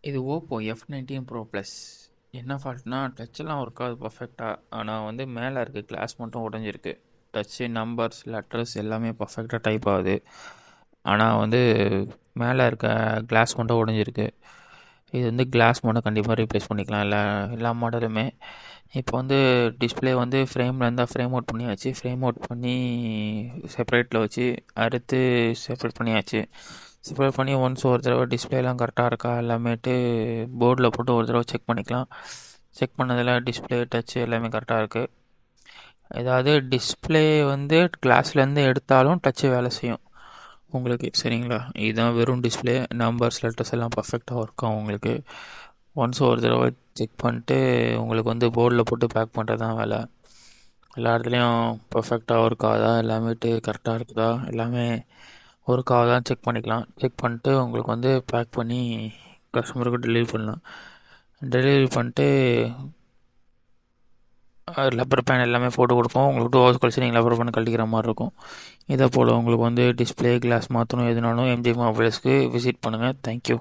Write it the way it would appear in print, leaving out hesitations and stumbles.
இது Oppo F19 bro plus. என்ன ஃபால்ட்னா டச்செல்லாம் work ஆகுது பர்ஃபெக்டாக. ஆனால் வந்து மேலே இருக்குது கிளாஸ் மட்டும் உடஞ்சிருக்கு. டச்சு நம்பர்ஸ் லெட்டர்ஸ் எல்லாமே பர்ஃபெக்டாக டைப் ஆகுது. ஆனால் வந்து மேலே இருக்க கிளாஸ் மட்டும் உடஞ்சிருக்கு. இது வந்து கிளாஸ் மட்டும் கண்டிப்பாக ரீப்ளேஸ் பண்ணிக்கலாம் எல்லா மாடலுமே. இப்போ வந்து டிஸ்பிளே வந்து ஃப்ரேமில் இருந்தால் ஃப்ரேம் அவுட் பண்ணியாச்சு. ஃப்ரேம் அவுட் பண்ணி செப்பரேட்டில் வச்சு அறுத்து செப்பரேட் பண்ணியாச்சு. செப்பரேட் பண்ணி ஒன்ஸ் ஒரு தடவை டிஸ்பிளேலாம் கரெக்டாக இருக்கா எல்லாமேட்டு போர்டில் போட்டு ஒரு தடவை செக் பண்ணிக்கலாம். செக் பண்ணதில் டிஸ்பிளே டச்சு எல்லாமே கரெக்டாக இருக்குது. ஏதாவது டிஸ்பிளே வந்து கிளாஸ்லேருந்து எடுத்தாலும் டச்சு வேலை செய்யும் உங்களுக்கு, சரிங்களா? இதுதான் வெறும் டிஸ்பிளே. நம்பர்ஸ் லெட்டர்ஸ் எல்லாம் பர்ஃபெக்டாக ஒர்க் ஆகும் உங்களுக்கு. ஒன்ஸ் ஒரு தடவை செக் பண்ணிட்டு உங்களுக்கு வந்து போர்டில் போட்டு பேக் பண்ணுறது தான் வேலை. எல்லா இடத்துலையும் பர்ஃபெக்டாக ஒர்க் ஆகுதா எல்லாமேட்டு கரெக்டாக இருக்குதா எல்லாமே ஒர்க் ஆகுதான்னு செக் பண்ணிக்கலாம். செக் பண்ணிட்டு உங்களுக்கு வந்து பேக் பண்ணி கஸ்டமருக்கு டெலிவரி பண்ணலாம். டெலிவரி பண்ணிட்டு ரப்பர் பேன் எல்லாமே போட்டு கொடுப்போம். உங்களுக்கு 2 ஹவர்ஸ் கழிச்சு நீங்கள் ரப்பர் பேன் கழட்டிக்கிற மாதிரி இருக்கும். இதே போல் உங்களுக்கு வந்து டிஸ்பிளே கிளாஸ் மாற்றணும் எதுனாலும் எம்ஜி மொபைல்ஸ்க்கு விசிட் பண்ணுங்கள். தேங்க்யூ.